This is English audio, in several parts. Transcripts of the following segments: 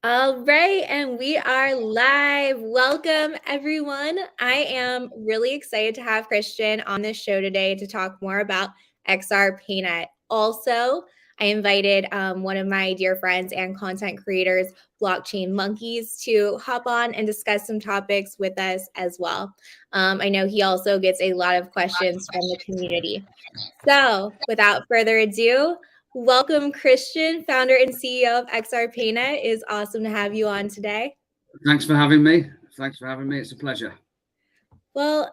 All right, and we are live. Welcome, everyone. I am really excited to have Kristian on this show today to talk more about XRPayNet. Also, I invited one of my dear friends and content creators, Blockchain Monkeyz, to hop on and discuss some topics with us as well. I know he also gets a lot of questions from the community. So, without further ado, welcome, Kristian, founder and CEO of XRPayNet. It's awesome to have you on today. Thanks for having me. It's a pleasure. Well,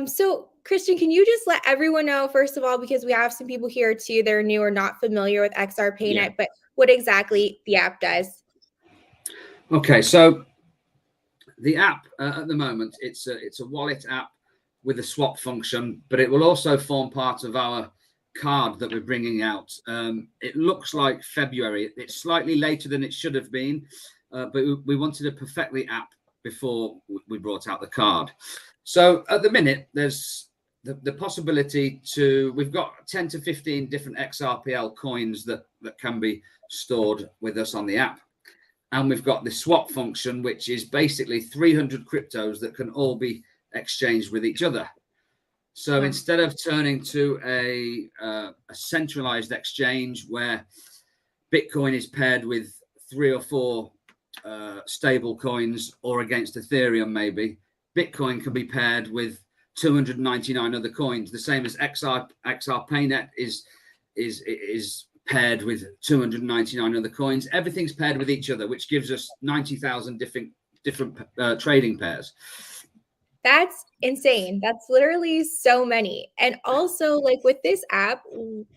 so Kristian, can you just let everyone know, first of all, because we have some people here too that are new or not familiar with XRPayNet, but what exactly the app does? Okay, so the app at the moment, it's a wallet app with a swap function, but it will also form part of our card that we're bringing out. It looks like February. It's slightly later than it should have been, but we wanted to perfect the app before we brought out the card. So at the minute, there's the possibility we've got 10 to 15 different XRPL coins that can be stored with us on the app. And we've got the swap function, which is basically 300 cryptos that can all be exchanged with each other. So instead of turning to a centralized exchange where Bitcoin is paired with 3 or 4 stable coins or against Ethereum, maybe Bitcoin can be paired with 299 other coins, the same as XRPayNet is paired with 299 other coins. Everything's paired with each other, which gives us 90,000 different trading pairs. That's insane. That's literally so many. And also, like with this app,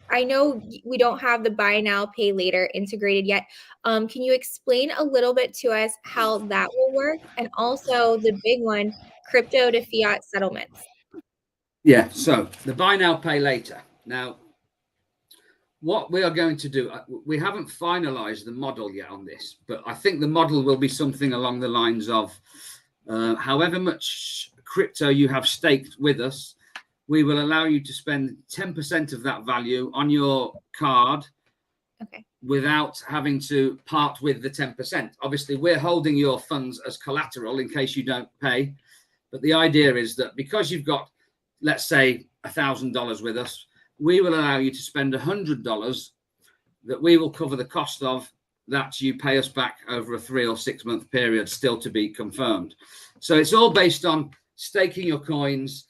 I know we don't have the buy now, pay later integrated yet. Can you explain a little bit to us how that will work? And also the big one, crypto to fiat settlements. Yeah, so the buy now, pay later. Now, what we are going to do, we haven't finalized the model yet on this, but I think the model will be something along the lines of however much crypto you have staked with us, we will allow you to spend 10% of that value on your card without having to part with the 10%. Obviously, we're holding your funds as collateral in case you don't pay. But the idea is that because you've got, let's say, $1,000 with us, we will allow you to spend $100 that we will cover the cost of, that you pay us back over a 3 or 6 month period, still to be confirmed. So it's all based on staking your coins,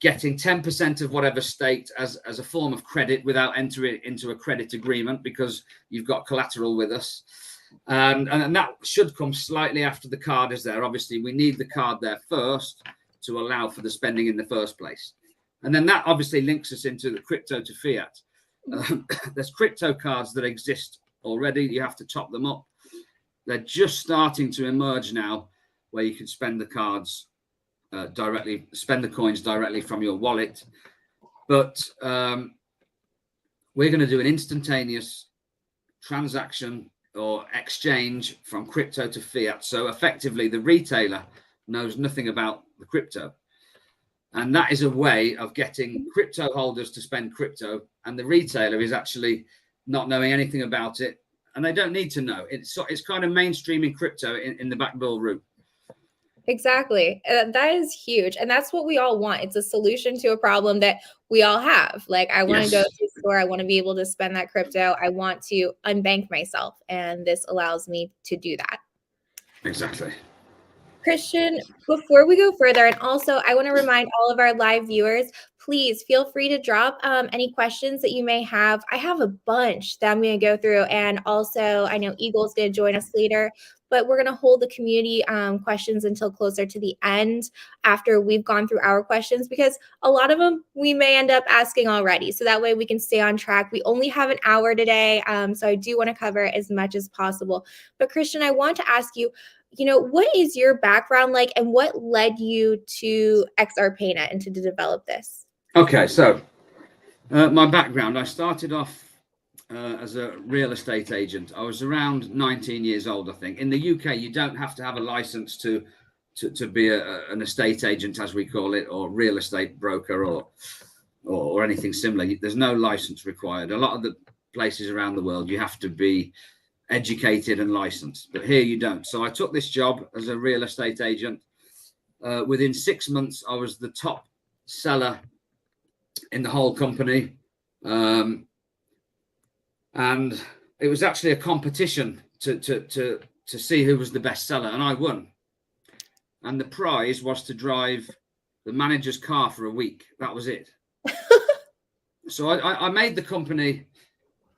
getting 10% of whatever staked as a form of credit without entering into a credit agreement because you've got collateral with us. And that should come slightly after the card is there. Obviously, we need the card there first to allow for the spending in the first place. And then that obviously links us into the crypto to fiat. There's crypto cards that exist already. You have to top them up. They're just starting to emerge now where you can spend the cards directly, spend the coins directly from your wallet. But we're going to do an instantaneous transaction or exchange from crypto to fiat. So effectively, the retailer knows nothing about the crypto. And that is a way of getting crypto holders to spend crypto. And the retailer is actually not knowing anything about it. And they don't need to know. It's kind of mainstreaming crypto in the backdoor route. Exactly. That is huge. And that's what we all want. It's a solution to a problem that we all have. Like, I want to go to the store. I want to be able to spend that crypto. I want to unbank myself. And this allows me to do that. Exactly. Kristian, before we go further, and also I want to remind all of our live viewers, please feel free to drop any questions that you may have. I have a bunch that I'm going to go through. And also, I know Eagle's going to join us later, but we're going to hold the community questions until closer to the end after we've gone through our questions, because a lot of them we may end up asking already. So that way we can stay on track. We only have an hour today, so I do want to cover as much as possible. But Kristian, I want to ask you, what is your background like and what led you to XRPayNet and to develop this? Okay, so my background, I started off as a real estate agent. I was around 19 years old, I think. In the UK, you don't have to have a license to be an estate agent, as we call it, or real estate broker or anything similar. There's no license required. A lot of the places around the world, you have to be educated and licensed, but here you don't. So I took this job as a real estate agent. Within 6 months, I was the top seller in the whole company. And it was actually a competition to see who was the best seller, and I won. And the prize was to drive the manager's car for a week. That was it. So I made the company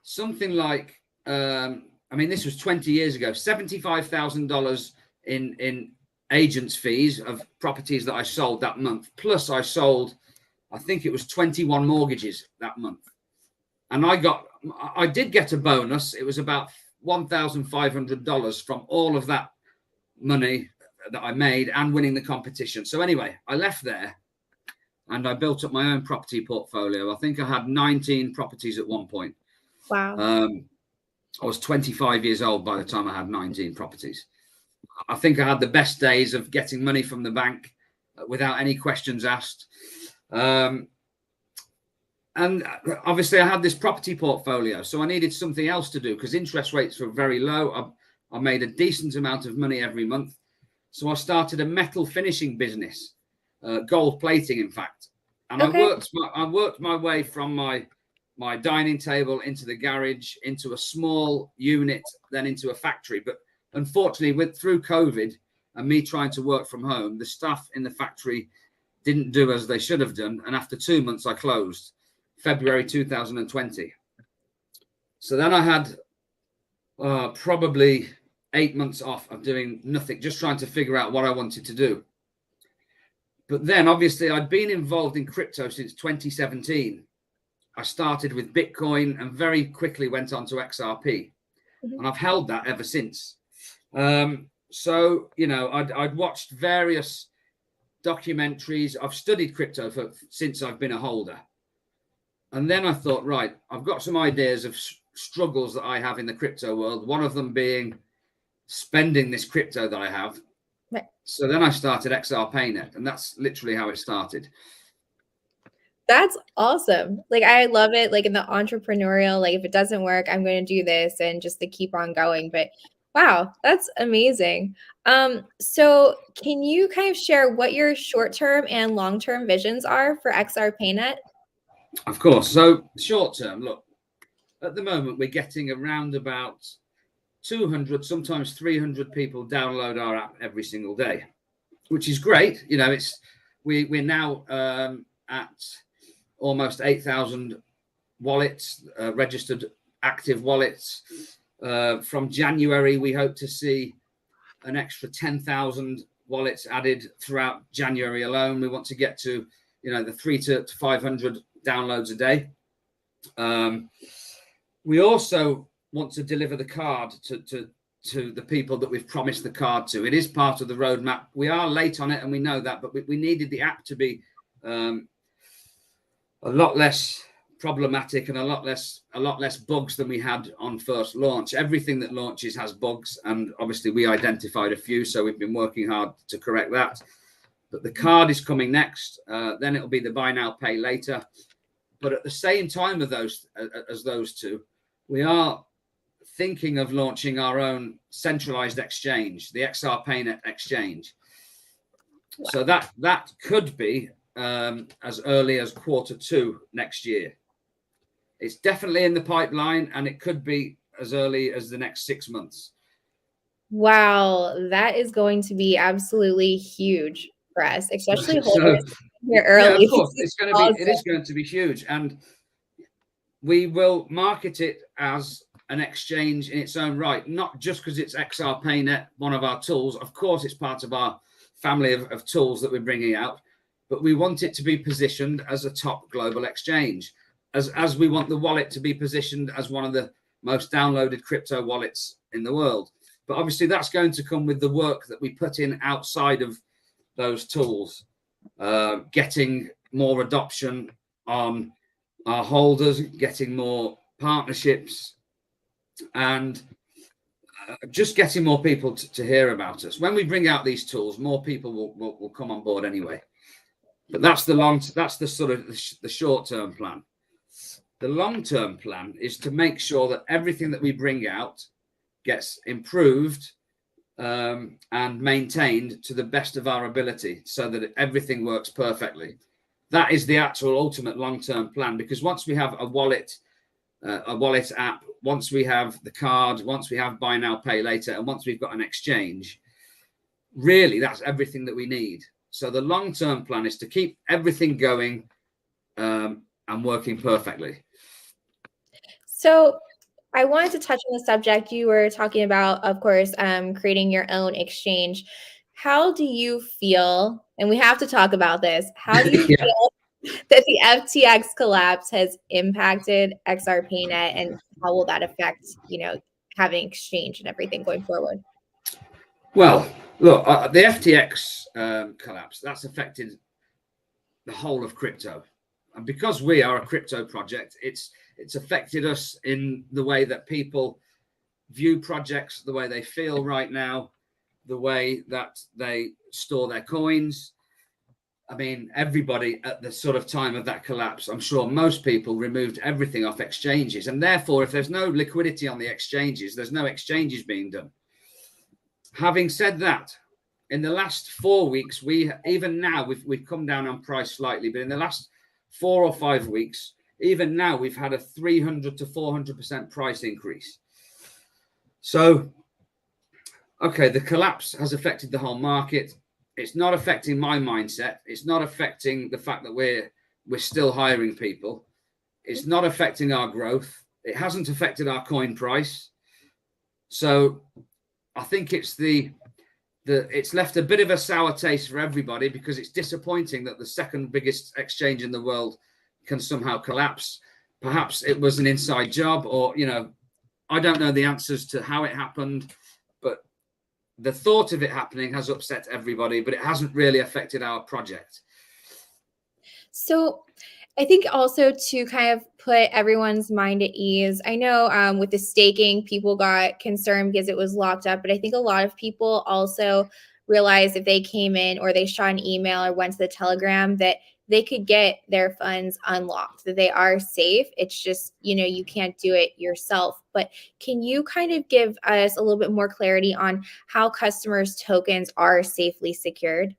something like, I mean, this was 20 years ago, $75,000 in agents' fees of properties that I sold that month. Plus I sold, I think it was 21 mortgages that month. And I did get a bonus. It was about $1,500 from all of that money that I made and winning the competition. So anyway, I left there and I built up my own property portfolio. I think I had 19 properties at one point. Wow. I was 25 years old by the time I had 19 properties. I think I had the best days of getting money from the bank without any questions asked. And obviously I had this property portfolio, so I needed something else to do because interest rates were very low. I made a decent amount of money every month. So I started a metal finishing business, gold plating, in fact. And okay. I worked my way from my dining table into the garage, into a small unit, then into a factory. But unfortunately, through COVID and me trying to work from home, the staff in the factory didn't do as they should have done. And after 2 months, I closed, February 2020. So then I had probably 8 months off of doing nothing, just trying to figure out what I wanted to do. But then obviously I'd been involved in crypto since 2017. I started with Bitcoin and very quickly went on to XRP. And I've held that ever since. So, you know, I'd watched various documentaries. I've studied crypto since I've been a holder. And then I thought, right, I've got some ideas of struggles that I have in the crypto world. One of them being spending this crypto that I have. Right. So then I started XRPayNet, and that's literally how it started. That's awesome. Like, I love it. Like in the entrepreneurial, like if it doesn't work, I'm going to do this and just to keep on going. But wow, that's amazing. So can you kind of share what your short-term and long-term visions are for XRPayNet? Of course. So short-term, look, at the moment, we're getting around about 200, sometimes 300 people download our app every single day, which is great. You know, we're now at almost 8,000 wallets, registered active wallets. From January, we hope to see an extra 10,000 wallets added throughout January alone. We want to get to, you know, the 300 to 500 downloads a day. We also want to deliver the card to the people that we've promised the card to. It is part of the roadmap. We are late on it, and we know that, but we needed the app to be a lot less problematic and a lot less bugs than we had on first launch. Everything that launches has bugs, and obviously we identified a few, so we've been working hard to correct that. But the card is coming next. Then it'll be the buy now, pay later. But at the same time of those two, we are thinking of launching our own centralized exchange, the XRPayNet exchange. Wow. So that could be as early as Q2 next year. It's definitely in the pipeline, and it could be as early as the next 6 months. Wow, that is going to be absolutely huge for us, especially holders here early. Yeah, of course, it is going to be huge, and we will market it as an exchange in its own right, not just because it's XRPayNet, one of our tools. Of course, it's part of our family of tools that we're bringing out, but we want it to be positioned as a top global exchange, as we want the wallet to be positioned as one of the most downloaded crypto wallets in the world. But obviously, that's going to come with the work that we put in outside of those tools, getting more adoption on our holders, getting more partnerships, and just getting more people to hear about us. When we bring out these tools, more people will come on board anyway. But that's the sort of the short-term plan. The long-term plan is to make sure that everything that we bring out gets improved and maintained to the best of our ability so that everything works perfectly. That is the actual ultimate long-term plan, because once we have a wallet app, once we have the card, once we have buy now, pay later, and once we've got an exchange, really that's everything that we need. So the long-term plan is to keep everything going and working perfectly. So I wanted to touch on the subject you were talking about, of course, creating your own exchange. How do you feel, and we have to talk about this, how do you feel that the FTX collapse has impacted XRPayNet, and how will that affect, having exchange and everything going forward? Well, look, the FTX collapse, that's affected the whole of crypto. And because we are a crypto project, it's affected us in the way that people view projects, the way they feel right now, the way that they store their coins. I mean, everybody at the sort of time of that collapse, I'm sure most people removed everything off exchanges. And therefore, if there's no liquidity on the exchanges, there's no exchanges being done. Having said that, in the last 4 weeks, even now we've come down on price slightly, but in the last 4 or 5 weeks, even now we've had a 300 to 400% price increase. So, okay, the collapse has affected the whole market. It's not affecting my mindset. It's not affecting the fact that we're still hiring people. It's not affecting our growth. It hasn't affected our coin price. So I think it's it's left a bit of a sour taste for everybody, because it's disappointing that the second biggest exchange in the world can somehow collapse. Perhaps it was an inside job, or, I don't know the answers to how it happened, but the thought of it happening has upset everybody, but it hasn't really affected our project. So I think also to kind of put everyone's mind at ease, I know with the staking, people got concerned because it was locked up, but I think a lot of people also realized if they came in or they shot an email or went to the Telegram that they could get their funds unlocked, that they are safe. It's just, you can't do it yourself. But can you kind of give us a little bit more clarity on how customers' tokens are safely secured?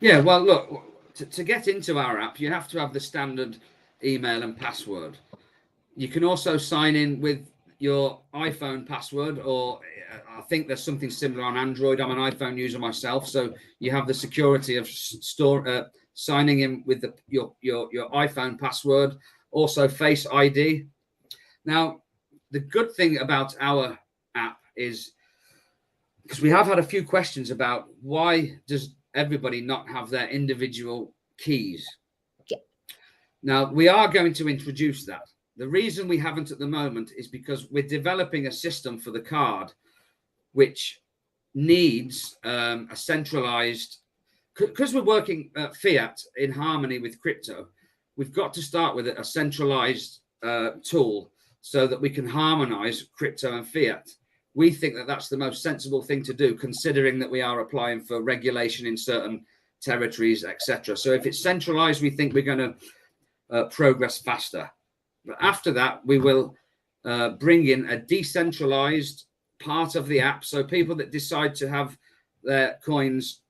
Yeah, well, look, to get into our app, you have to have the standard email and password. You can also sign in with your iPhone password, or I think there's something similar on Android. I'm an iPhone user myself, so you have the security of signing in with your iPhone password, also Face ID. Now, the good thing about our app is, because we have had a few questions about why does everybody not have their individual keys. Yeah. Now, we are going to introduce that. The reason we haven't at the moment is because we're developing a system for the card which needs a centralized, because we're working fiat in harmony with crypto, we've got to start with a centralized tool so that we can harmonize crypto and fiat. We think that that's the most sensible thing to do, considering that we are applying for regulation in certain territories, etc. So if it's centralized, we think we're going to progress faster. But after that, we will bring in a decentralized part of the app. So people that decide to have their coins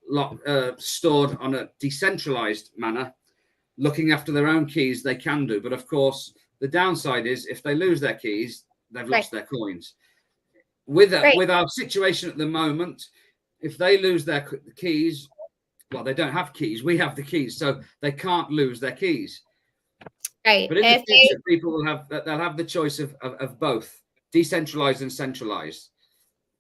stored on a decentralized manner, looking after their own keys, they can do. But of course, the downside is if they lose their keys, they've lost their coins. With our situation at the moment, if they lose their keys, well, they don't have keys. We have the keys, so they can't lose their keys. Right. But in the future, people will have the choice of both decentralized and centralized.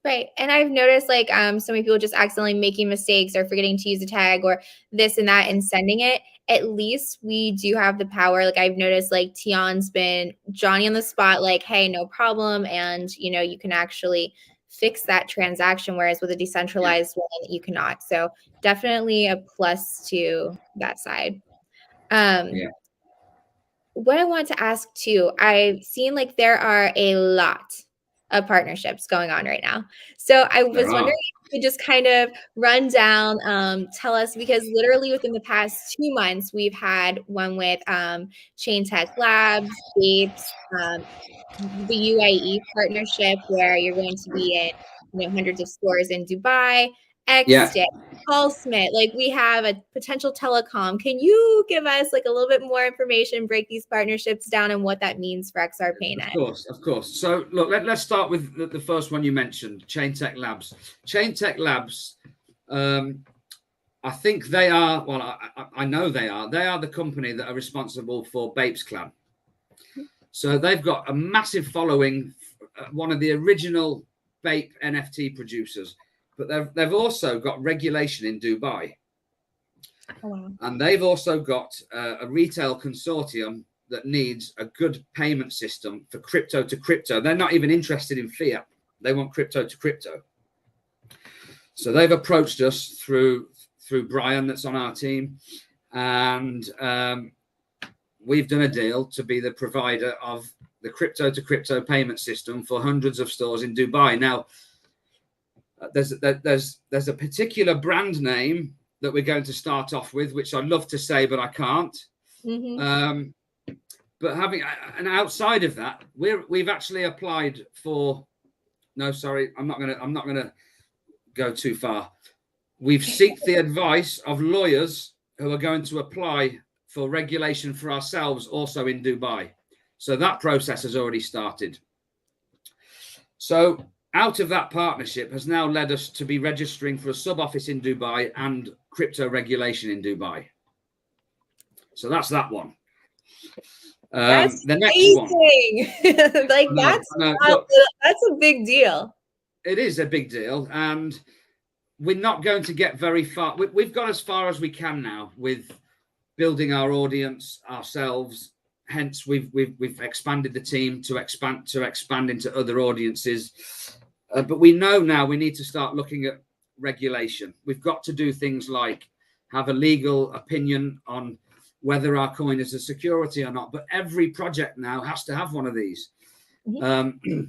Right. And I've noticed like so many people just accidentally making mistakes or forgetting to use a tag or this and that and sending it. At least we do have the power. Like I've noticed like Tion's been Johnny on the spot, like, hey, no problem. And, you can actually fix that transaction. Whereas with a decentralized one, you cannot. So definitely a plus to that side. What I want to ask too, I've seen like there are a lot of partnerships going on right now. So I was wondering if you could just kind of run down, tell us, because literally within the past 2 months, we've had one with Chain Tech Labs, Vapes, the UAE partnership where you're going to be in hundreds of stores in Dubai, Xstick, Paul Smith. Like, we have a potential telecom. Can you give us like a little bit more information, break these partnerships down, and what that means for XRPayNet? Of course. So look, let's start with the first one you mentioned, Chain Tech Labs. Chain Tech Labs, I think they are, well, I know they are the company that are responsible for Vapes Clan. So they've got a massive following, one of the original vape NFT producers, but they've also got regulation in Dubai. Oh, wow. And they've also got a retail consortium that needs a good payment system for crypto to crypto. They're not even interested in fiat. They want crypto to crypto. So they've approached us through Brian, that's on our team, and we've done a deal to be the provider of the crypto to crypto payment system for hundreds of stores in Dubai. Now, there's a particular brand name that we're going to start off with, which I'd love to say, but I can't. Mm-hmm. But having, and outside of that, we've actually applied for. No, sorry, I'm not gonna go too far. We've sought the advice of lawyers who are going to apply for regulation for ourselves also in Dubai. So that process has already started. So out of that partnership has now led us to be registering for a sub office in Dubai and crypto regulation in Dubai. So that's that one. That's the next amazing. one. Like, that's a big deal. It is a big deal, and we're not going to get very far. We've got as far as we can now with building our audience ourselves. Hence, we've expanded the team to expand into other audiences. But we know now we need to start looking at regulation. We've got to do things like have a legal opinion on whether our coin is a security or not. But every project now has to have one of these. Mm-hmm.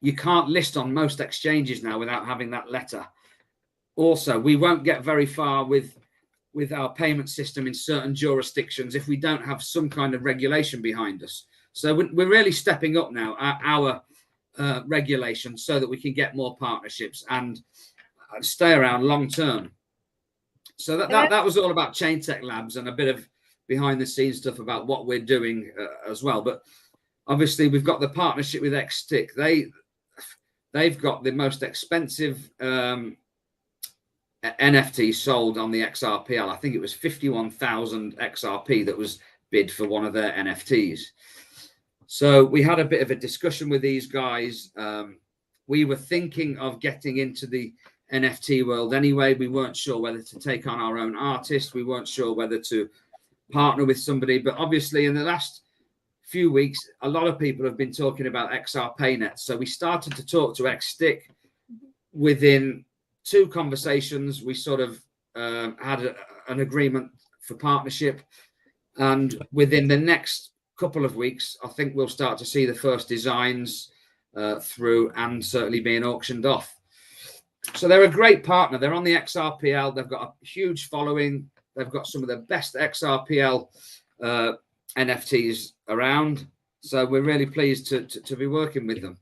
You can't list on most exchanges now without having that letter. Also, we won't get very far with our payment system in certain jurisdictions if we don't have some kind of regulation behind us. So we're really stepping up now our regulation so that we can get more partnerships and stay around long term. So that was all about Chain Tech Labs and a bit of behind the scenes stuff about what we're doing as well. But obviously we've got the partnership with Xstick. They've got the most expensive NFT sold on the XRPL. I think it was 51,000 XRP that was bid for one of their NFTs. So we had a bit of a discussion with these guys. We were thinking of getting into the NFT world anyway. We weren't sure whether to take on our own artist. We weren't sure whether to partner with somebody. But obviously in the last few weeks, a lot of people have been talking about XRPayNet. So we started to talk to Xstick. Within 2 conversations, we sort of had an agreement for partnership. And within the next couple of weeks, I think we'll start to see the first designs through and certainly being auctioned off. So they're a great partner. They're on the XRPL. They've got a huge following. They've got some of the best XRPL NFTs around. So we're really pleased to be working with them.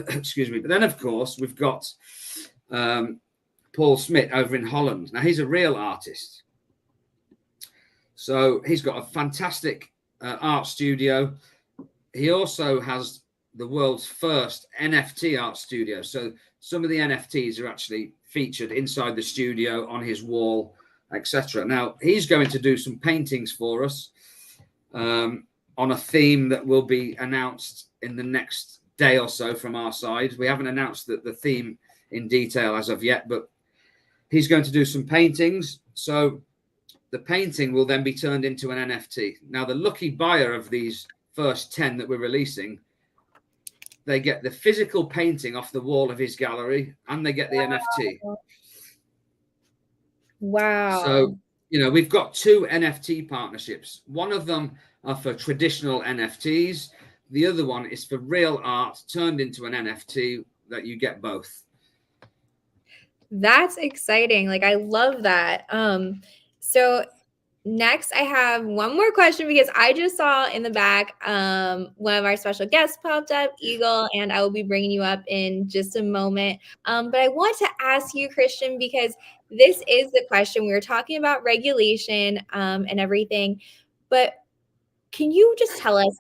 Excuse me. But then, of course, we've got Paul Smith over in Holland. Now, he's a real artist. So he's got a fantastic art studio. He also has the world's first NFT art studio. So some of the NFTs are actually featured inside the studio on his wall, etc. Now, he's going to do some paintings for us on a theme that will be announced in the next day or so from our side. We haven't announced the theme in detail as of yet, but he's going to do some paintings. So the painting will then be turned into an NFT. Now, the lucky buyer of these first 10 that we're releasing, they get the physical painting off the wall of his gallery and they get the NFT. Wow. So, we've got 2 NFT partnerships. One of them are for traditional NFTs. The other one is for real art turned into an NFT that you get both. That's exciting. Like, I love that. So next I have one more question because I just saw in the back one of our special guests popped up, Eagle, and I will be bringing you up in just a moment. But I want to ask you, Kristian, because this is the question. We were talking about regulation and everything, but can you just tell us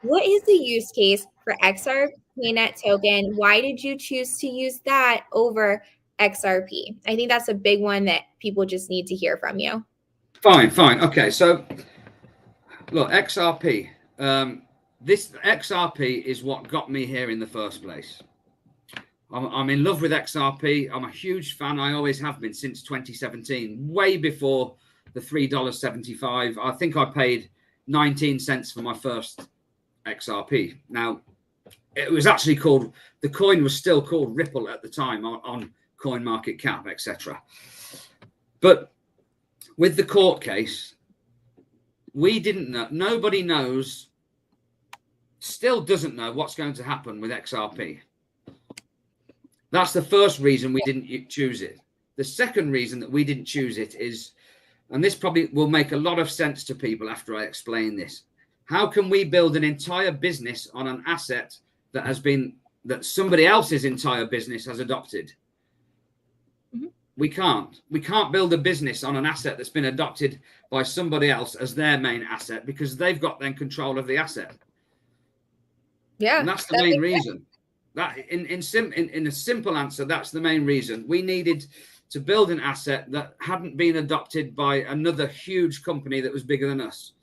what is the use case for XRPayNet token? Why did you choose to use that over XRP? I think that's a big one that people just need to hear from you. Fine. Okay, so look, XRP. This XRP is what got me here in the first place. I'm in love with XRP. I'm a huge fan. I always have been since 2017, way before the $3.75. I think I paid 19 cents for my first XRP. Now, it was actually called, the coin was still called Ripple at the time on CoinMarketCap, etc. But with the court case, we didn't know, nobody knows, still doesn't know what's going to happen with XRP. That's the first reason we didn't choose it. The second reason that we didn't choose it is, and this probably will make a lot of sense to people after I explain this. How can we build an entire business on an asset that has been, that somebody else's entire business has adopted? Mm-hmm. We can't build a business on an asset that's been adopted by somebody else as their main asset, because they've got then control of the asset. Yeah. And that's the main reason. That in a simple answer, that's the main reason. We needed to build an asset that hadn't been adopted by another huge company that was bigger than us.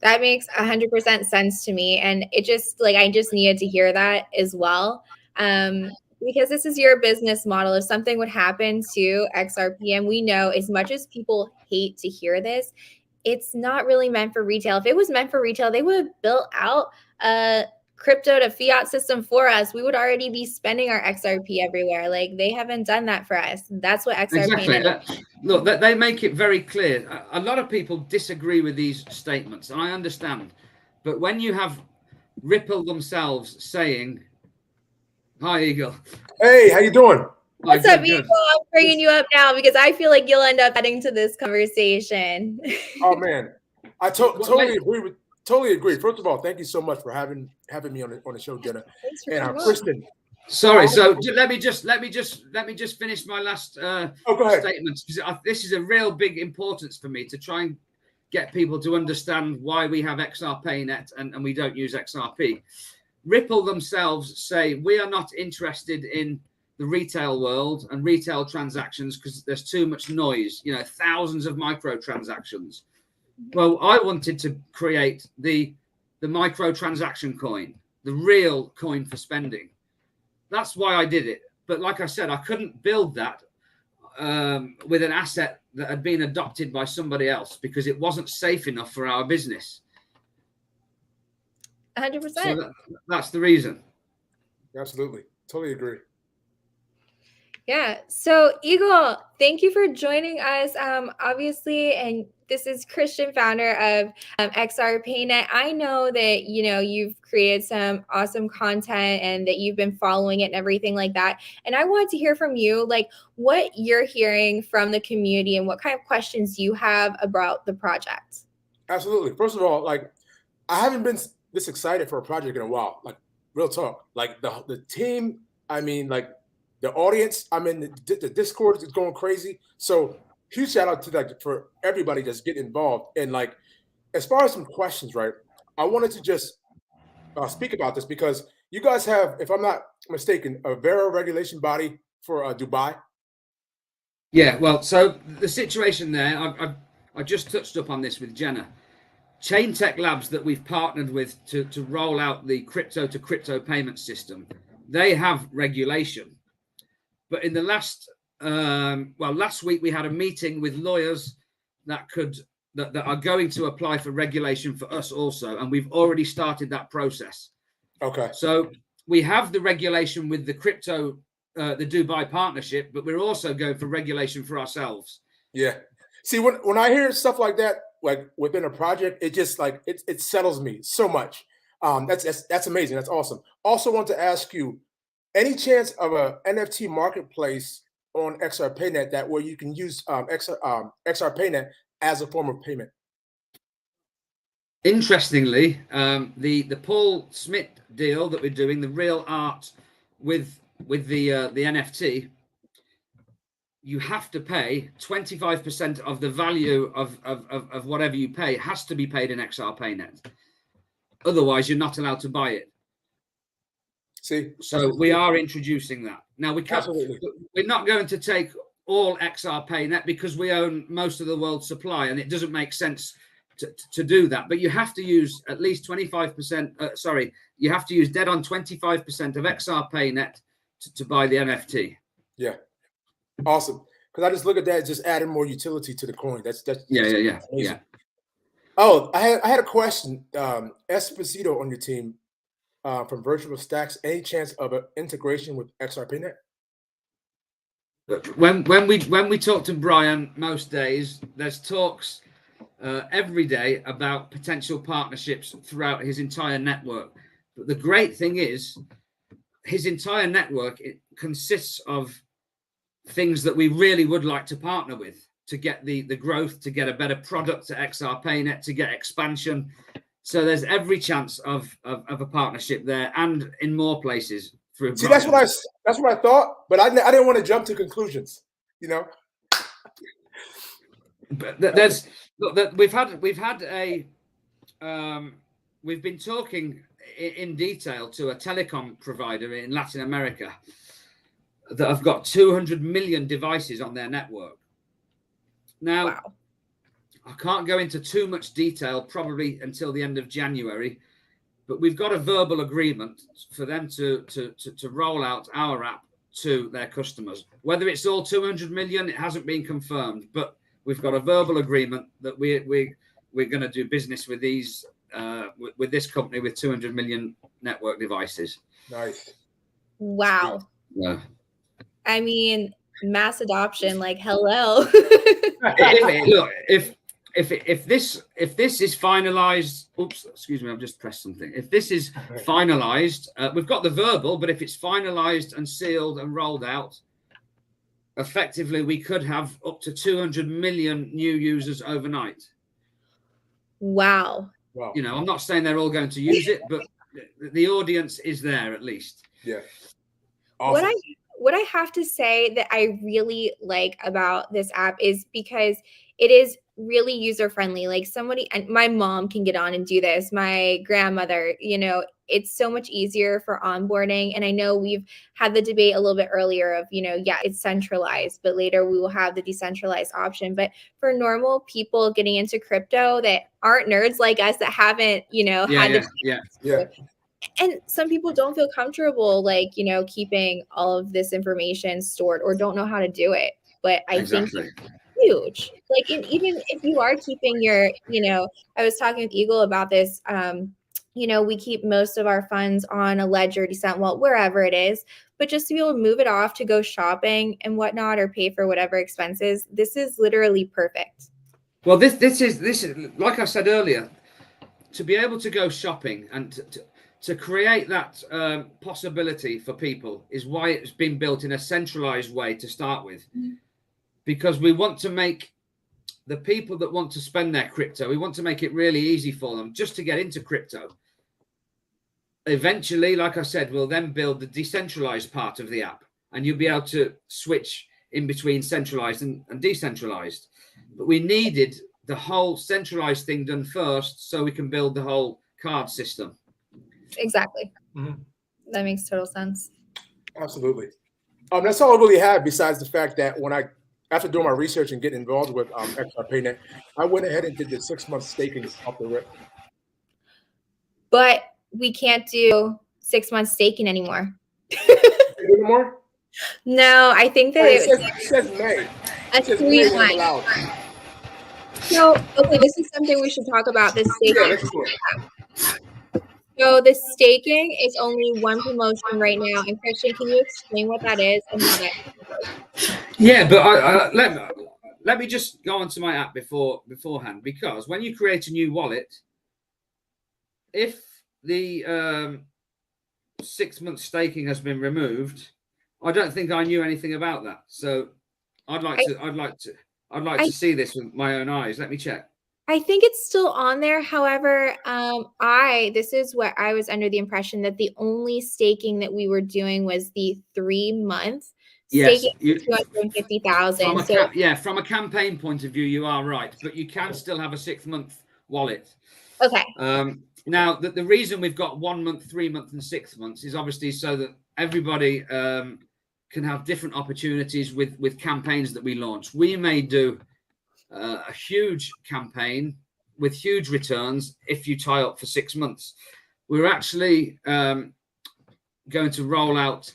That makes 100% sense to me. And it just, like, I just needed to hear that as well. Because this is your business model. If something would happen to XRP, and we know, as much as people hate to hear this, it's not really meant for retail. If it was meant for retail, they would have built out a crypto to fiat system for us. We would already be spending our XRP everywhere. Like, they haven't done that for us. That's what XRP is. Look, they make it very clear. A lot of people disagree with these statements, and I understand. But when you have Ripple themselves saying, hi, Eagle. Hey, how you doing? What's up, Eagle? I'm bringing you up now because I feel like you'll end up adding to this conversation. Oh, man. I totally agree. First of all, thank you so much for having me on the show, Jenna. And Kristian. Sorry, so let me just finish my last statement, because this is a real big importance for me to try and get people to understand why we have XRPayNet and we don't use XRP. Ripple themselves say we are not interested in the retail world and retail transactions because there's too much noise, thousands of microtransactions. Well, I wanted to create the microtransaction coin, the real coin for spending. That's why I did it. But like I said, I couldn't build that with an asset that had been adopted by somebody else because it wasn't safe enough for our business. 100%. So that's the reason. Absolutely. Totally agree. Yeah. So, Eagle, thank you for joining us. Obviously, and this is Kristian, founder of XRPayNet. I know that, you've created some awesome content and that you've been following it and everything like that. And I wanted to hear from you, like, what you're hearing from the community and what kind of questions you have about the project. Absolutely. First of all, like, I haven't been this excited for a project in a while. Like, real talk. Like, the team, I mean, like, the audience, I mean, the Discord is going crazy. So huge shout out to for everybody that's getting involved. And like, as far as some questions, right? I wanted to just speak about this because you guys have, if I'm not mistaken, a Vera regulation body for Dubai. Yeah, well, so the situation there, I just touched up on this with Jenna. Chain Tech Labs that we've partnered with to roll out the crypto to crypto payment system, they have regulation. But in the last week, we had a meeting with lawyers that are going to apply for regulation for us also. And we've already started that process. Okay. So we have the regulation with the crypto, the Dubai partnership, but we're also going for regulation for ourselves. Yeah. See, when I hear stuff like that, like within a project, it just like, it settles me so much. That's amazing. That's awesome. Also want to ask you, any chance of a NFT marketplace on XRPayNet that where you can use XRPayNet as a form of payment? Interestingly, the Paul Smith deal that we're doing, the real art with the NFT, you have to pay 25% of the value of whatever you pay has to be paid in XRPayNet. Otherwise, you're not allowed to buy it. See, so we are introducing that now. We can't. Absolutely. We're not going to take all XRPayNet because we own most of the world's supply, and it doesn't make sense to do that. But you have to use at least 25%. Sorry, you have to use dead on 25% of XRPayNet to buy the NFT. Yeah, awesome. Because I just look at that as just adding more utility to the coin. That's Yeah. Oh, I had a question. Esposito on your team from Virtual Stacks. Any chance of an integration with XRPayNet? When we talk to Brian most days, there's talks every day about potential partnerships throughout his entire network. But the great thing is, his entire network, it consists of things that we really would like to partner with to get the growth, to get a better product to XRPayNet, to get expansion. So there's every chance of a partnership there and in more places. See, that's what I thought, but I didn't want to jump to conclusions, you know. But we've been talking in detail to a telecom provider in Latin America that have got 200 million devices on their network. Now, wow. I can't go into too much detail probably until the end of January, but we've got a verbal agreement for them to roll out our app to their customers. Whether it's all 200 million, it hasn't been confirmed, but we've got a verbal agreement that we're going to do business with these with this company with 200 million network devices. Nice. Wow. Yeah. I mean, mass adoption, like hello. Look, if this is finalized, oops, excuse me, I've just pressed something. If this is finalized, we've got the verbal, but if it's finalized and sealed and rolled out, effectively we could have up to 200 million new users overnight. Wow. You know, I'm not saying they're all going to use it, but the audience is there at least. Yeah. Awesome. What I have to say that I really like about this app is because it is really user friendly. Like somebody, and my mom can get on and do this. My grandmother, you know, it's so much easier for onboarding. And I know we've had the debate a little bit earlier of, you know, yeah, it's centralized, but later we will have the decentralized option. But for normal people getting into crypto that aren't nerds like us, that haven't, you know, and some people don't feel comfortable, like, you know, keeping all of this information stored or don't know how to do it. But I think it's huge. Like, even if you are keeping your, you know, I was talking with Eagle about this. You know, we keep most of our funds on a ledger, well, wherever it is. But just to be able to move it off to go shopping and whatnot or pay for whatever expenses, this is literally perfect. Well, this is like I said earlier, to be able to go shopping and to create that possibility for people is why it's been built in a centralized way to start with. Because we want to make the people that want to spend their crypto, we want to make it really easy for them just to get into crypto. Eventually, like I said, we'll then build the decentralized part of the app, and you'll be able to switch in between centralized and decentralized. But we needed the whole centralized thing done first so we can build the whole card system. Exactly. Mm-hmm. That makes total sense. Absolutely. That's all I really had, besides the fact that after doing my research and getting involved with XRPayNet, I went ahead and did the 6-month staking off the rip. But we can't do 6 months staking anymore. Anymore? No, I think that it says May. That's 3 months. So, okay, this is something we should talk about, this staking. Yeah, that's cool. So the staking is only one promotion right now. And Kristian, can you explain what that is and how that works? Yeah, but let me just go onto my app beforehand, because when you create a new wallet, if the 6 month staking has been removed, I don't think I knew anything about that. So I'd like to see this with my own eyes. Let me check. I think it's still on there. However, this is what I was under the impression that the only staking that we were doing was the 3 month staking, 250,000. From a campaign point of view, you are right, but you can still have a 6 month wallet. Okay. Now, the reason we've got 1 month, 3 months, and 6 months is obviously so that everybody can have different opportunities with campaigns that we launch. We may do a huge campaign with huge returns if you tie up for 6 months. We're actually going to roll out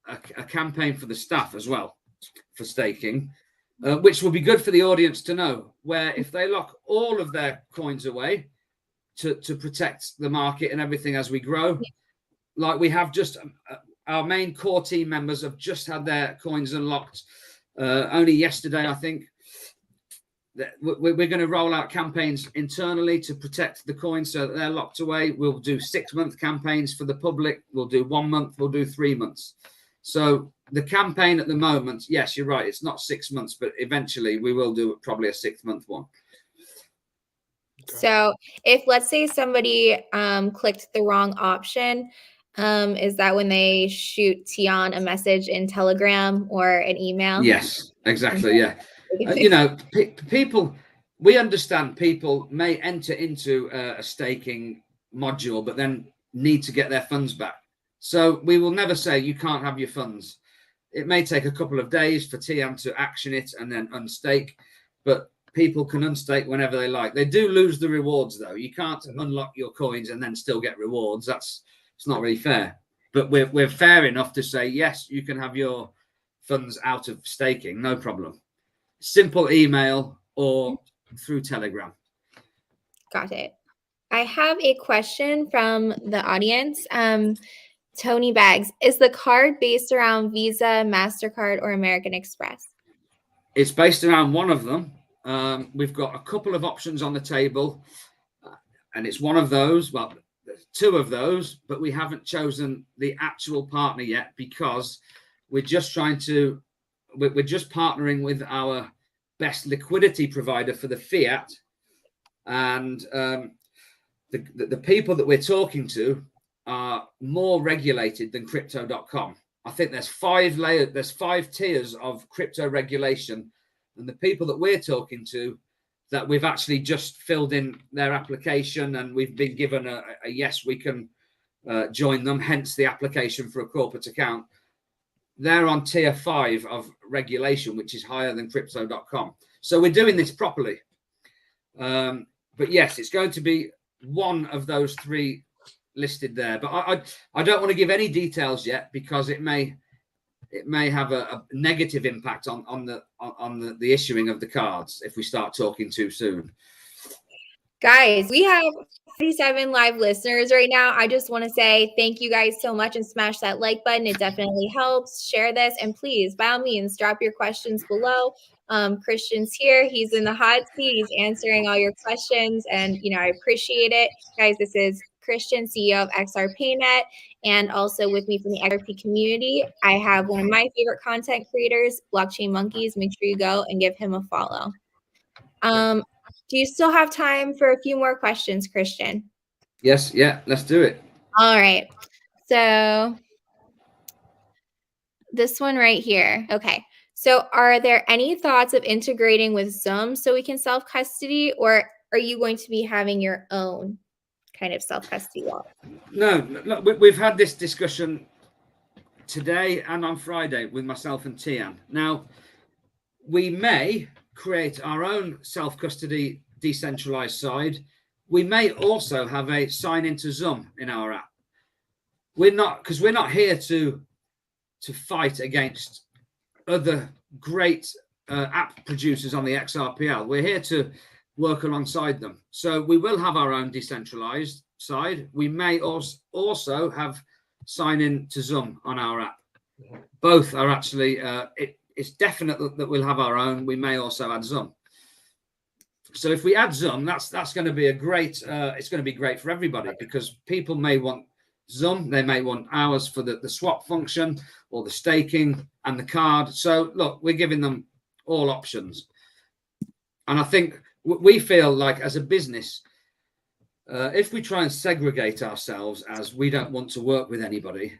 a campaign for the staff as well for staking, which will be good for the audience to know, where if they lock all of their coins away to protect the market and everything as we grow, like we have just our main core team members have just had their coins unlocked only yesterday, I think. We're going to roll out campaigns internally to protect the coins so that they're locked away. We'll do 6 month campaigns for the public. We'll do 1 month. We'll do 3 months. So the campaign at the moment, yes, you're right. It's not 6 months, but eventually we will do probably a 6 month one. So if, let's say, somebody clicked the wrong option, is that when they shoot Tian a message in Telegram or an email? Yes, exactly. Yeah. People, we understand people may enter into a staking module, but then need to get their funds back. So we will never say you can't have your funds. It may take a couple of days for Tian to action it and then unstake, but people can unstake whenever they like. They do lose the rewards, though. You can't unlock your coins and then still get rewards. It's not really fair. But we're fair enough to say, yes, you can have your funds out of staking, no problem. Simple email or through Telegram. Got it. I have a question from the audience. Tony Bags, is the card based around Visa, MasterCard, or American Express? It's based around one of them. We've got a couple of options on the table, and it's one of those. Well, two of those, but we haven't chosen the actual partner yet because we're just partnering with our best liquidity provider for the fiat, and the people that we're talking to are more regulated than crypto.com. I think there's 5 tiers of crypto regulation, and the people that we're talking to, that we've actually just filled in their application and we've been given a yes, we can join them, hence the application for a corporate account. They're on tier 5 of regulation, which is higher than crypto.com. So we're doing this properly. But yes, it's going to be one of those 3 listed there. But I don't want to give any details yet because it may have a negative impact on the issuing of the cards if we start talking too soon. Guys, we have 47 live listeners right now. I just want to say thank you guys so much and smash that like button. It definitely helps. Share this, and please, by all means, drop your questions below. Kristian's here. He's in the hot seat. He's answering all your questions, and I appreciate it. Guys, this is Kristian, CEO of XRPayNet, and also with me from the XRP community, I have one of my favorite content creators, Blockchain Monkeyz. Make sure you go and give him a follow. Do you still have time for a few more questions, Kristian? Yes, yeah, let's do it. All right. So this one right here. Okay. So are there any thoughts of integrating with Zoom so we can self-custody, or are you going to be having your own kind of self-custody wallet? No, look, we've had this discussion today and on Friday with myself and Tian. Now, we may create our own self-custody decentralized side. We may also have a sign into Zoom in our app. We're not here to fight against other great app producers on the XRPL. We're here to work alongside them. So we will have our own decentralized side. We may also have sign in to Zoom on our app. Both are actually, it's definite that we'll have our own. We may also add Zoom. So if we add Zoom, that's going to be a great. It's going to be great for everybody, because people may want Zoom, they may want hours for the swap function or the staking and the card. So look, we're giving them all options, and I think we feel like as a business, if we try and segregate ourselves as we don't want to work with anybody,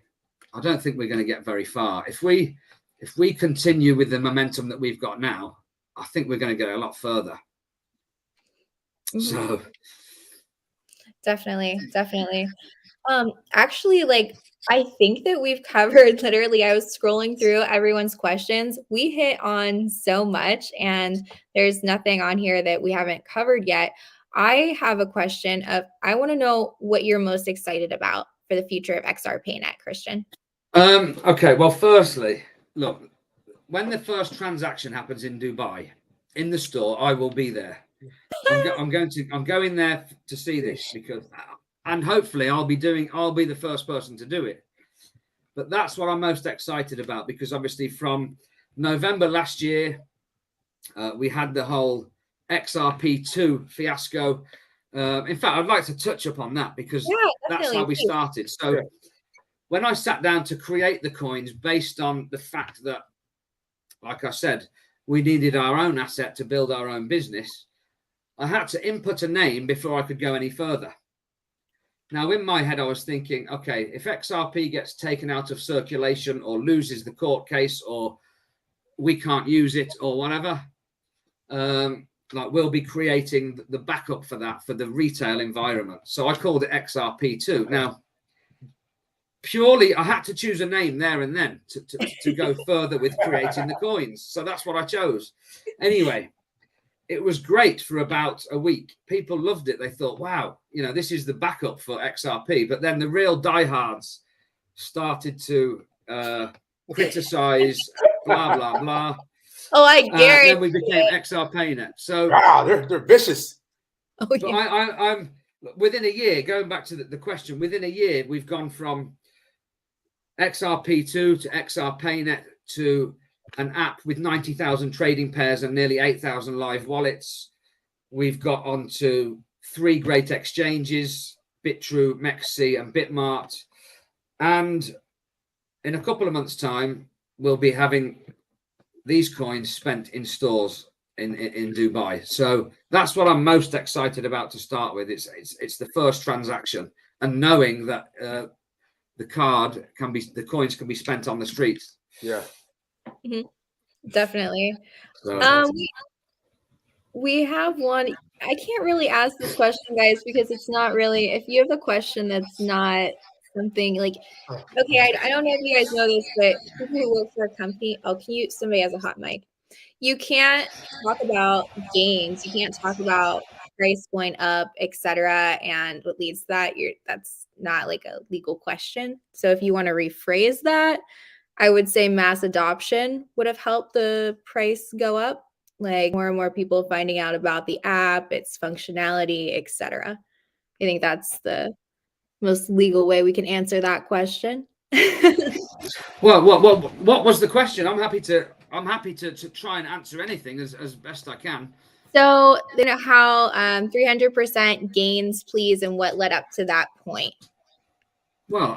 I don't think we're going to get very far. If we continue with the momentum that we've got now, I think we're going to get a lot further. So definitely. Actually, like, I think that we've covered, literally, I was scrolling through everyone's questions. We hit on so much, and there's nothing on here that we haven't covered yet. I have a question of, I want to know what you're most excited about for the future of XRPayNet, Kristian. Okay, well, firstly, look, when the first transaction happens in Dubai, in the store, I will be there. I'm going there to see this, because, and hopefully I'll be the first person to do it. But that's what I'm most excited about, because obviously from November last year, we had the whole XRP2 fiasco. In fact, I'd like to touch upon that, because that's how we started. So when I sat down to create the coins based on the fact that, like I said, we needed our own asset to build our own business, I had to input a name before I could go any further. Now, in my head, I was thinking, okay, if XRP gets taken out of circulation or loses the court case, or we can't use it or whatever, like, we'll be creating the backup for that, for the retail environment. So I called it XRP2. Now, purely, I had to choose a name there and then to go further with creating the coins. So that's what I chose. Anyway, it was great for about a week. People loved it. They thought, wow, this is the backup for XRP. But then the real diehards started to criticize, blah, blah, blah. Oh, I guarantee. Then we became XRPayNet. So they're vicious. Oh, but I'm within a year, going back to the question, within a year, we've gone from XRP2 to XRPayNet to an app with 90,000 trading pairs and nearly 8,000 live wallets. We've got onto 3 great exchanges, Bitrue, Monkeyz, and Bitmart. And in a couple of months' time, we'll be having these coins spent in stores in Dubai. So that's what I'm most excited about to start with. It's the first transaction, and knowing that the coins can be spent on the streets. Yeah. Mm-hmm. Definitely. So, we have one. I can't really ask this question, guys, because it's not really, if you have a question that's not something like, okay, I don't know if you guys know this, but people who work for a company, somebody has a hot mic. You can't talk about gains. You can't talk about price going up, etc. And what leads to that, that's not like a legal question. So if you want to rephrase that, I would say mass adoption would have helped the price go up. Like more and more people finding out about the app, its functionality, etc. I think that's the most legal way we can answer that question. Well, what was the question? I'm happy to try and answer anything as best I can. So, how 300% gains, please, and what led up to that point? Well,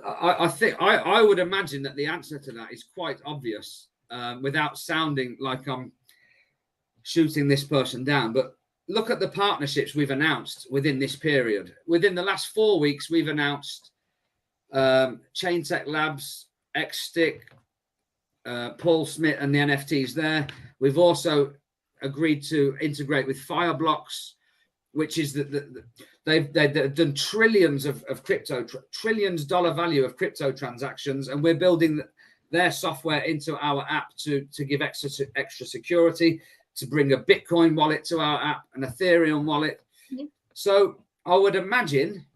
I think I would imagine that the answer to that is quite obvious, without sounding like I'm shooting this person down. But look at the partnerships we've announced within this period. Within the last 4 weeks, we've announced Chain Tech Labs, XStick, Paul Smith, and the NFTs there. We've also agreed to integrate with Fireblocks, which is they've done trillions of crypto, trillions dollar value of crypto transactions, and we're building their software into our app to give extra security, to bring a Bitcoin wallet to our app, an Ethereum wallet. Mm-hmm. So I would imagine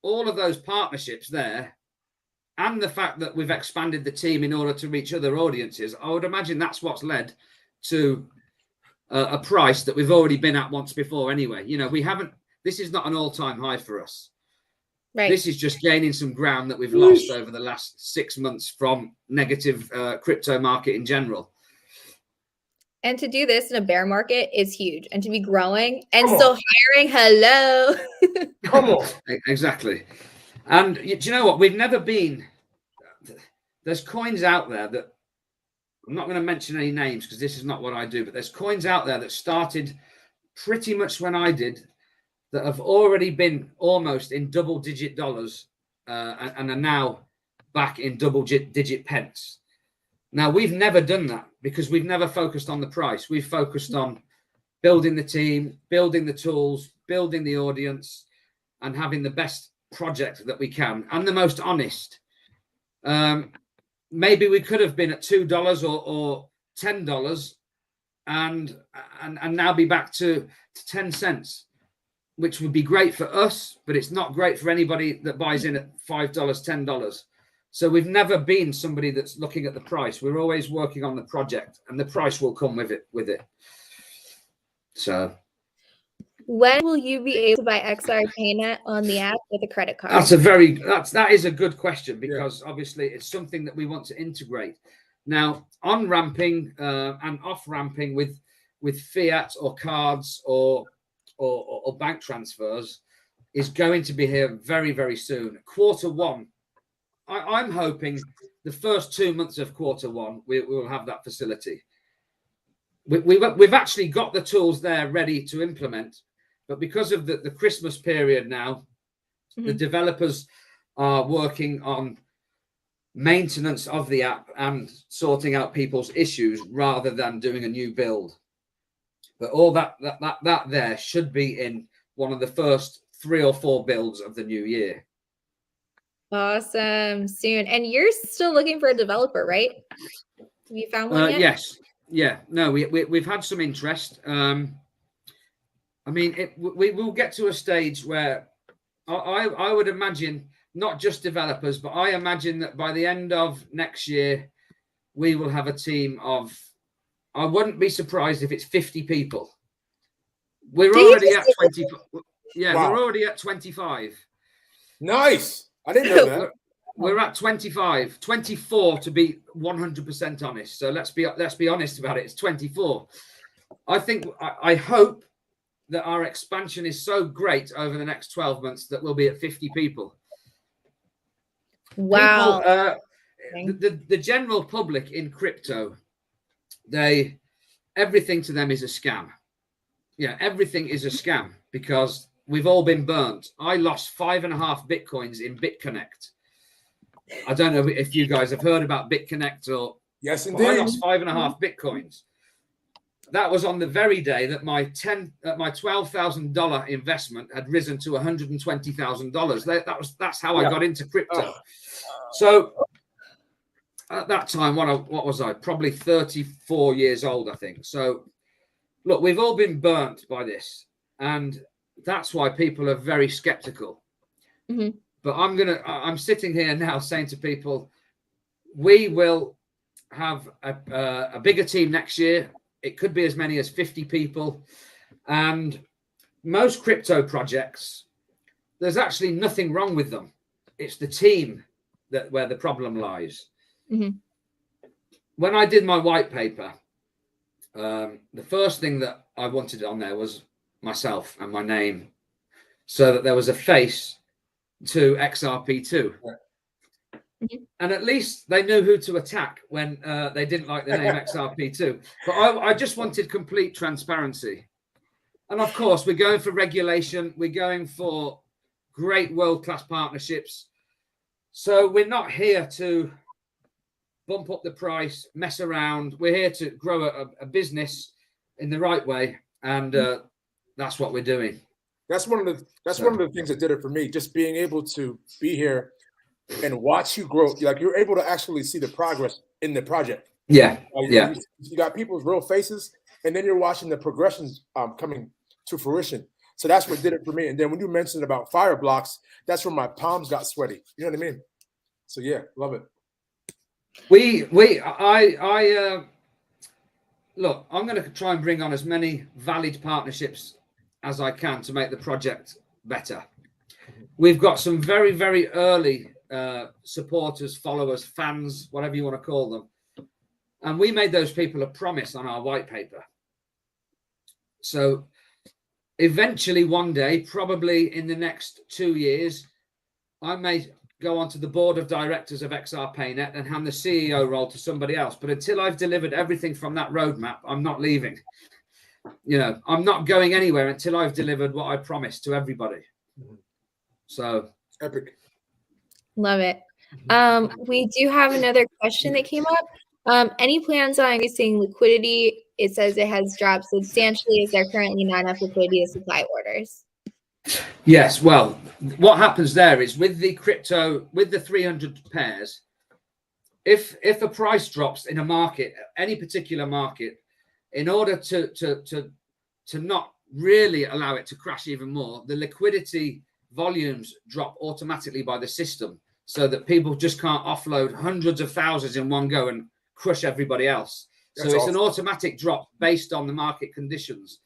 all of those partnerships there, and the fact that we've expanded the team in order to reach other audiences, I would imagine that's what's led to a price that we've already been at once before anyway. This is not an all-time high for us. Right. This is just gaining some ground that we've lost over the last 6 months from negative crypto market in general. And to do this in a bear market is huge. And to be growing and still hiring, hello. Come on. Exactly. And do you know what? We've never been, there's coins out there that, I'm not going to mention any names because this is not what I do, but there's coins out there that started pretty much when I did that have already been almost in double-digit dollars and are now back in double-digit pence. Now, we've never done that because we've never focused on the price. We've focused on building the team, building the tools, building the audience, and having the best project that we can and the most honest. Maybe we could have been at $2 or $10 and now be back to 10 cents, which would be great for us, but it's not great for anybody that buys in at $5, $10. So we've never been somebody that's looking at the price. We're always working on the project, and the price will come with it. So when will you be able to buy XRPayNet on the app with a credit card? That is a good question, because obviously it's something that we want to integrate. Now, on ramping and off ramping with fiat or cards or bank transfers is going to be here very, very soon. Q1, I'm hoping the first 2 months of Q1 we will have that facility. We've actually got the tools there ready to implement, but because of the Christmas period now, the developers are working on maintenance of the app and sorting out people's issues rather than doing a new build. But all that there should be in one of the first 3 or 4 builds of the new year. Awesome. Soon. And you're still looking for a developer, right? Have you found one yet? Yes. Yeah. No, we've had some interest. I mean, we will get to a stage where I would imagine not just developers, but I imagine that by the end of next year, we will have a team of, I wouldn't be surprised if it's 50 people. We're already at 20. Yeah, wow. We're already at 25. Nice. I didn't know that. We're at 25, 24 to be 100% honest. So let's be honest about it. It's 24. I hope that our expansion is so great over the next 12 months that we'll be at 50 people. Wow. The general public in crypto, everything to them is a scam. Yeah, everything is a scam because we've all been burnt. I lost 5.5 Bitcoins in BitConnect. I don't know if you guys have heard about BitConnect or... Yes, indeed. I lost 5.5 Bitcoins. That was on the very day that my $12,000 investment had risen to $120,000. That's how I got into crypto. So at that time, what was I? Probably 34 years old, I think. So look, we've all been burnt by this, and that's why people are very skeptical. But I'm sitting here now saying to people, we will have a bigger team next year. It could be as many as 50 people. And most crypto projects, there's actually nothing wrong with them. It's the team where the problem lies. When I did my white paper, the first thing that I wanted on there was myself and my name, so that there was a face to XRP2. And at least they knew who to attack when they didn't like the name XRP2. But I just wanted complete transparency. And of course, we're going for regulation. We're going for great world-class partnerships. So we're not here to bump up the price, mess around. We're here to grow a business in the right way. And that's what we're doing. One of the things that did it for me, just being able to be here and watch you grow. Like, you're able to actually see the progress in the project. Yeah. You got people's real faces, and then you're watching the progressions coming to fruition. So that's what did it for me. And then when you mentioned about fire blocks, that's when my palms got sweaty. You know what I mean? So yeah, love it. Look, I'm going to try and bring on as many valid partnerships as I can to make the project better. We've got some very, very early supporters, followers, fans, whatever you want to call them. And we made those people a promise on our white paper. So eventually one day, probably in the next 2 years, I may go onto the board of directors of XRPayNet and hand the CEO role to somebody else. But until I've delivered everything from that roadmap, I'm not leaving. You know, I'm not going anywhere until I've delivered what I promised to everybody. So Epic. Love it. We do have another question that came up. Any plans on increasing liquidity? It says it has dropped substantially. Is there currently not enough liquidity to supply orders? yes, well, what happens there is with the crypto, with the 300 pairs, if a price drops in a market, any particular market, in order to not really allow it to crash even more, the liquidity volumes drop automatically by the system, so that people just can't offload hundreds of thousands in one go and crush everybody else. That's so it's awesome. an automatic drop based on the market conditions.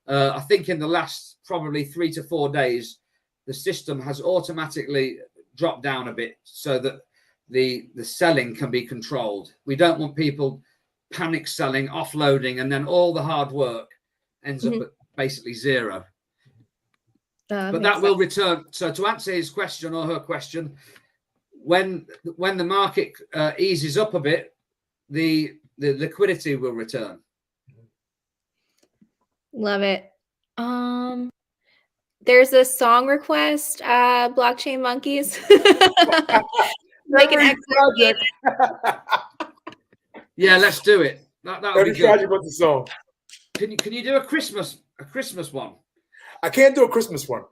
I think in the last probably 3 to 4 days, the system has automatically dropped down a bit so that the selling can be controlled. We don't want people panic selling, offloading, and then all the hard work ends up at basically zero. But that will return. So to answer his question or her question, when the market eases up a bit, the liquidity will return. Love it. There's a song request, Blockchain Monkeyz. Like an project. Yeah, let's do it. That would be good. About the song. Can you do a Christmas one? I can't do a Christmas one.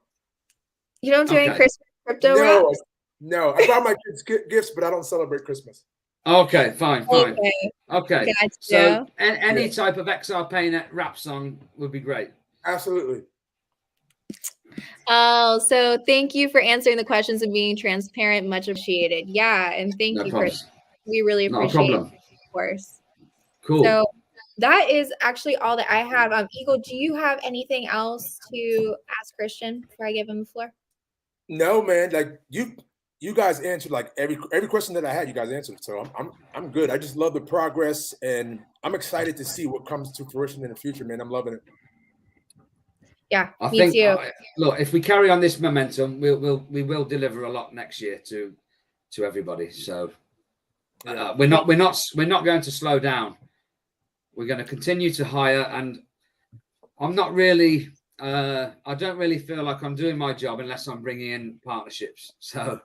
You don't do any Christmas crypto No, raps? no. I buy my kids gifts, but I don't celebrate Christmas. Okay, fine. Okay. Gotcha. So any type of XRPayNet rap song would be great. Absolutely. Oh, so thank you for answering the questions and being transparent. Much appreciated. Yeah, and thank you, Chris. We really appreciate it, of course. Cool. So that is actually all that I have. Eagle, do you have anything else to ask Kristian before I give him the floor? No, man. Like you guys answered like every question that I had. You guys answered, so I'm good. I just love the progress, and I'm excited to see what comes to fruition in the future, man. I'm loving it. Yeah, I me think, too. Look, if we carry on this momentum, we will deliver a lot next year to everybody. So we're not going to slow down. We're going to continue to hire, and I'm not really. I don't really feel like I'm doing my job unless I'm bringing in partnerships. So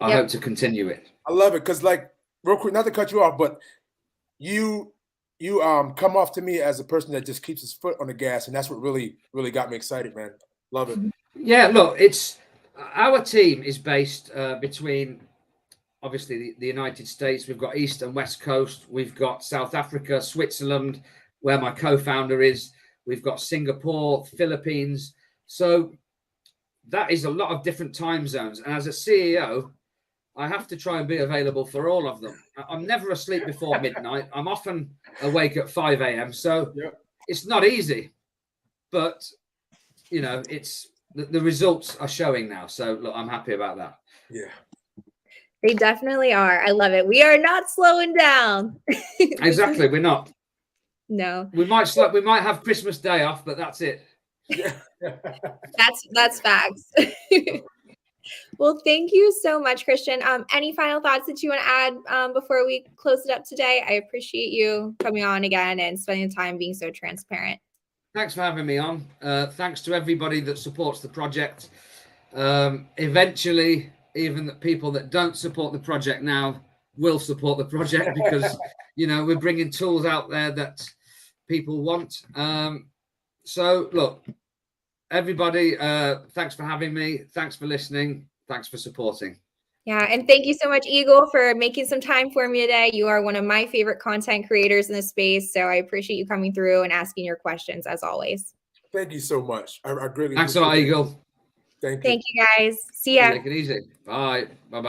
I hope to continue it. I love it because, like, real quick, not to cut you off, but you come off to me as a person that just keeps his foot on the gas, and that's what really got me excited, man. Love it. Yeah, look, it's our team is based between obviously the United States. We've got East and West Coast. We've got South Africa, Switzerland, where my co-founder is. We've got Singapore, Philippines. So that is a lot of different time zones. And as a CEO, I have to try and be available for all of them. I'm never asleep before midnight. I'm often awake at 5 a.m. So it's not easy, but you know, it's the results are showing now. So look, I'm happy about that. Yeah. They definitely are. I love it. We are not slowing down. Exactly. We're not. No. We might have Christmas Day off, but that's it. Yeah. That's facts. Well, thank you so much, Kristian. Any final thoughts that you want to add before we close it up today? I appreciate you coming on again and spending the time being so transparent. Thanks for having me on. Thanks to everybody that supports the project. Eventually, even the people that don't support the project now will support the project because, you know, we're bringing tools out there that people want. So, look, everybody, thanks for having me. Thanks for listening. Thanks for supporting. Yeah, and thank you so much, Eagle, for making some time for me today. You are one of my favorite content creators in this space, so I appreciate you coming through and asking your questions, as always. Thank you so much. I really Thanks a lot, Eagle. Thank you. Thank you, guys. See ya. Take it easy. Bye. Bye-bye.